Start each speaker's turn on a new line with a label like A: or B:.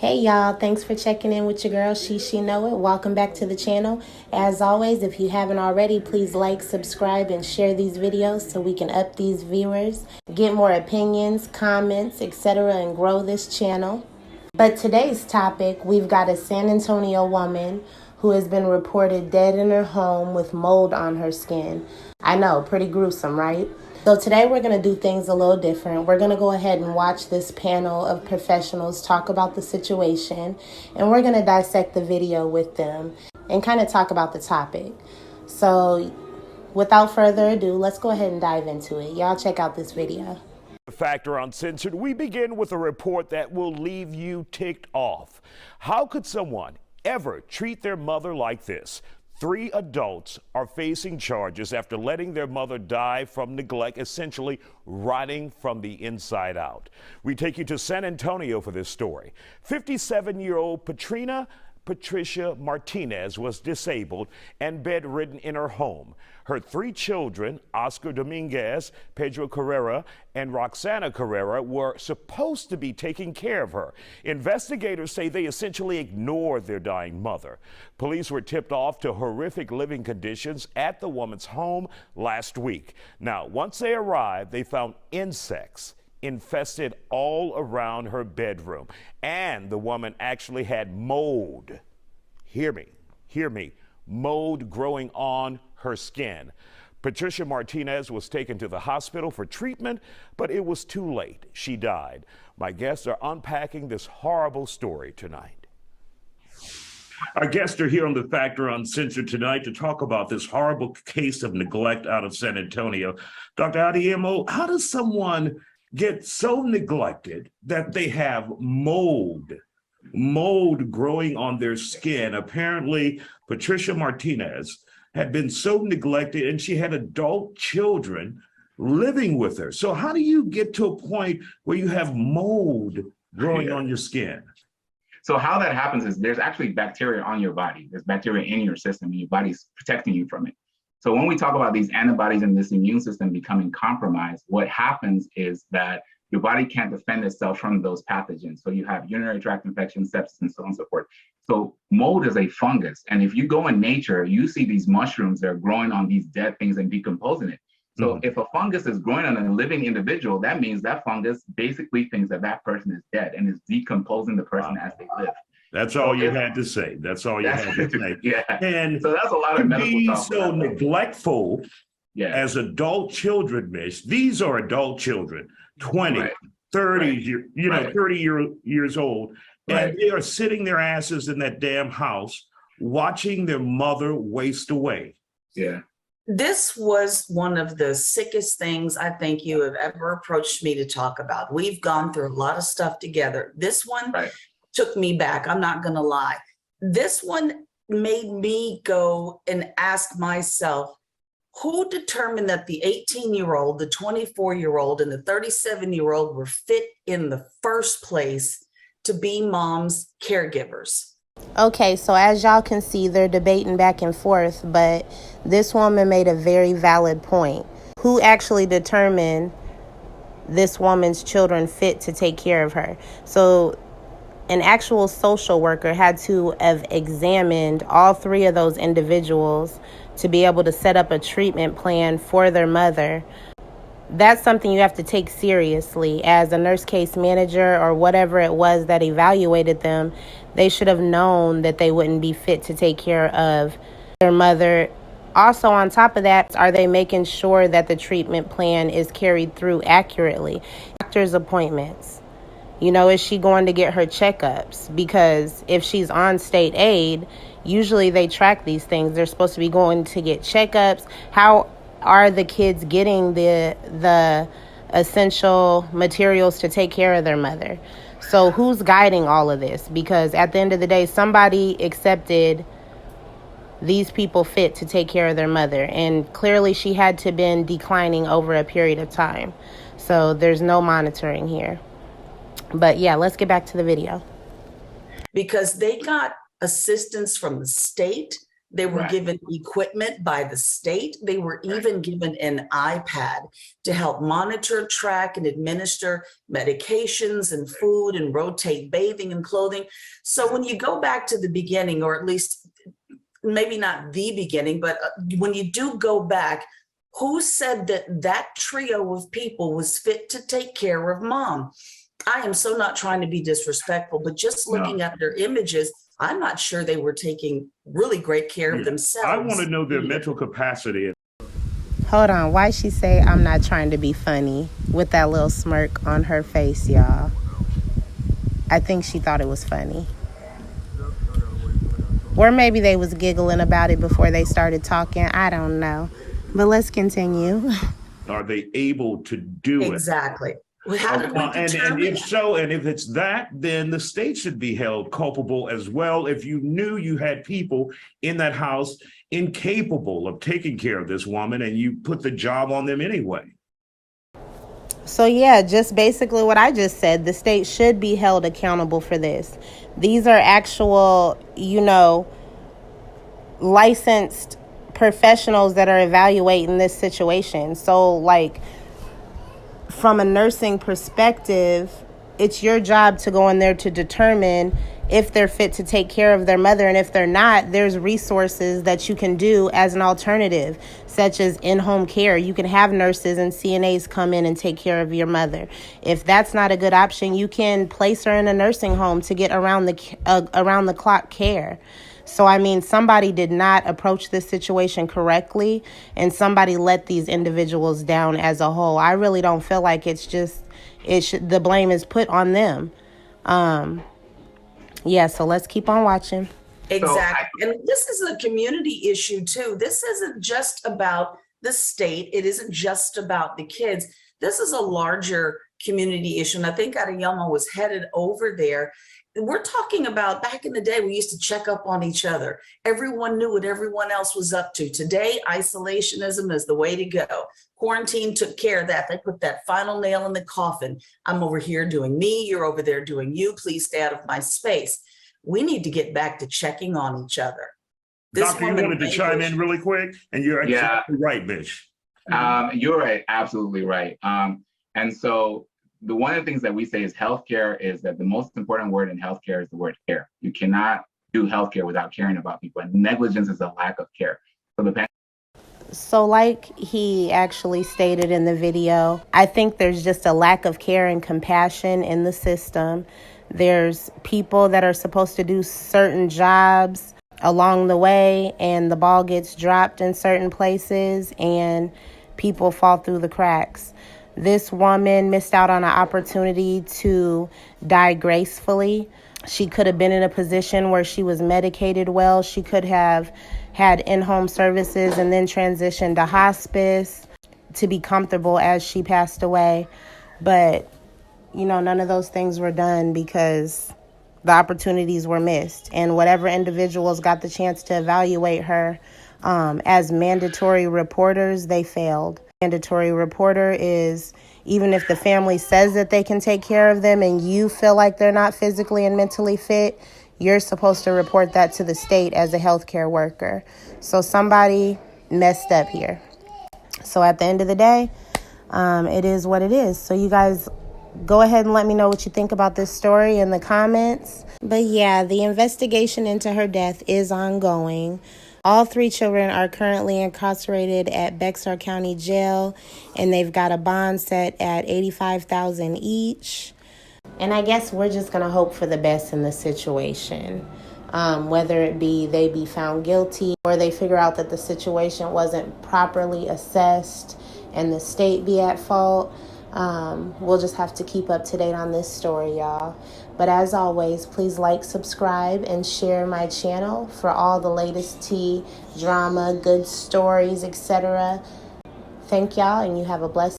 A: Hey y'all, thanks for checking in with your girl, SheSheKnowIt. Welcome back to the channel. As always, if you haven't already, please like, subscribe, and share these videos so we can up these viewers, get more opinions, comments, etc., and grow this channel. But today's topic, we've got a San Antonio woman who has been reported dead in her home with mold on her skin. I know, pretty gruesome, right? So today we're going to do things a little different. We're going to go ahead and watch this panel of professionals talk about the situation, and we're going to dissect the video with them and kind of talk about the topic. So without further ado, let's go ahead and dive into it. Y'all check out this video.
B: Factor on Censored, we begin with a report that will leave you ticked off. How could someone ever treat their mother like this? 3 adults are facing charges after letting their mother die from neglect, essentially rotting from the inside out. We take you to San Antonio for this story. 57-year-old Patricia Martinez was disabled and bedridden in her home. Her 3 children, Oscar Dominguez, Pedro Carrera, and Roxana Carrera, were supposed to be taking care of her. Investigators say they essentially ignored their dying mother. Police were tipped off to horrific living conditions at the woman's home last week. Now, once they arrived, they found insects infested all around her bedroom, and the woman actually had mold. Hear me, mold growing on her skin. Patricia Martinez was taken to the hospital for treatment, but it was too late. She died. My guests are unpacking this horrible story tonight. Our guests are here on The Factor Uncensored tonight to talk about this horrible case of neglect out of San Antonio. Dr. Adiemo, how does someone get so neglected that they have mold growing on their skin? Apparently, Patricia Martinez had been so neglected, and she had adult children living with her. So how do you get to a point where you have mold growing on your skin?
C: So how that happens is there's actually bacteria on your body. There's bacteria in your system, and your body's protecting you from it. So when we talk about these antibodies and this immune system becoming compromised, what happens is that your body can't defend itself from those pathogens. So you have urinary tract infections, sepsis, and so on and so forth. So mold is a fungus. And if you go in nature, you see these mushrooms that are growing on these dead things and decomposing it. So if a fungus is growing on a living individual, that means that fungus basically thinks that that person is dead and is decomposing the person as they live.
B: That's all you had to say. That's all you had to say.
C: Yeah.
B: And
C: so that's a lot of medical talk.
B: So neglectful as adult children, Miss. These are adult children, 20, 30, 30 years old. And they are sitting their asses in that damn house, watching their mother waste away.
C: Yeah.
D: This was one of the sickest things I think you have ever approached me to talk about. We've gone through a lot of stuff together. This one took me back. I'm not going to lie. This one made me go and ask myself, who determined that the 18-year-old, the 24-year-old, and the 37-year-old were fit in the first place to be mom's caregivers?
A: Okay, so as y'all can see, they're debating back and forth, but this woman made a very valid point. Who actually determined this woman's children fit to take care of her? So an actual social worker had to have examined all 3 of those individuals to be able to set up a treatment plan for their mother. That's something you have to take seriously. As a nurse case manager or whatever it was that evaluated them, they should have known that they wouldn't be fit to take care of their mother. Also, on top of that, are they making sure that the treatment plan is carried through accurately? Doctor's appointments. Is she going to get her checkups? Because if she's on state aid, usually they track these things. They're supposed to be going to get checkups. How are the kids getting the essential materials to take care of their mother? So who's guiding all of this? Because at the end of the day, somebody accepted these people fit to take care of their mother. And clearly she had to been declining over a period of time. So there's no monitoring here. But yeah, let's get back to the video.
D: Because they got assistance from the state, They were given equipment by the state. They were even given an iPad to help monitor, track, and administer medications and food and rotate bathing and clothing. So when you go back to the beginning, or at least maybe not the beginning, but when you do go back, who said that that trio of people was fit to take care of mom? I am so not trying to be disrespectful, but just looking at their images, I'm not sure they were taking really great care of themselves.
B: I want to know their mental capacity.
A: Hold on. Why she say I'm not trying to be funny with that little smirk on her face, y'all? I think she thought it was funny. Or maybe they was giggling about it before they started talking. I don't know. But let's continue.
B: Are they able to do it?
D: Exactly. Well, how did we
B: and if so, and if it's that, then the state should be held culpable as well. If you knew you had people in that house incapable of taking care of this woman and you put the job on them anyway.
A: So yeah, just basically what I just said, the state should be held accountable for this. These are actual, licensed professionals that are evaluating this situation. So like, from a nursing perspective, it's your job to go in there to determine if they're fit to take care of their mother. And if they're not, there's resources that you can do as an alternative, such as in-home care. You can have nurses and CNAs come in and take care of your mother. If that's not a good option, you can place her in a nursing home to get around the clock care. So, I mean, somebody did not approach this situation correctly, and somebody let these individuals down as a whole. I really don't feel like the blame is put on them. So let's keep on watching.
D: Exactly. And this is a community issue too. This isn't just about the state. It isn't just about the kids. This is a larger community issue. And I think Adeyemo was headed over there. We're talking about back in the day, we used to check up on each other. Everyone knew what everyone else was up to. Today, isolationism is the way to go. Quarantine took care of that. They put that final nail in the coffin. I'm over here doing me. You're over there doing you. Please stay out of my space. We need to get back to checking on each other.
B: Doctor, you wanted to chime in really quick, and you're exactly right, Mitch.
C: You're right, absolutely right. And so one of the things that we say is healthcare is that the most important word in healthcare is the word care. You cannot do healthcare without caring about people, and negligence is a lack of care.
A: So like he actually stated in the video, I think there's just a lack of care and compassion in the system. There's people that are supposed to do certain jobs along the way, and the ball gets dropped in certain places and people fall through the cracks. This woman missed out on an opportunity to die gracefully. She could have been in a position where she was medicated well. She could have had in-home services and then transitioned to hospice to be comfortable as she passed away. But, none of those things were done because the opportunities were missed. And whatever individuals got the chance to evaluate her as mandatory reporters, they failed. Mandatory reporter is, even if the family says that they can take care of them and you feel like they're not physically and mentally fit, you're supposed to report that to the state as a healthcare worker. So somebody messed up here. So at the end of the day, it is what it is. So you guys go ahead and let me know what you think about this story in the comments. But yeah, the investigation into her death is ongoing. All 3 children are currently incarcerated at Bexar County Jail, and they've got a bond set at $85,000 each. And I guess we're just going to hope for the best in this situation, whether it be they be found guilty or they figure out that the situation wasn't properly assessed and the state be at fault. We'll just have to keep up to date on this story, y'all. But as always, please like, subscribe, and share my channel for all the latest tea, drama, good stories, etc. Thank y'all, and you have a blessed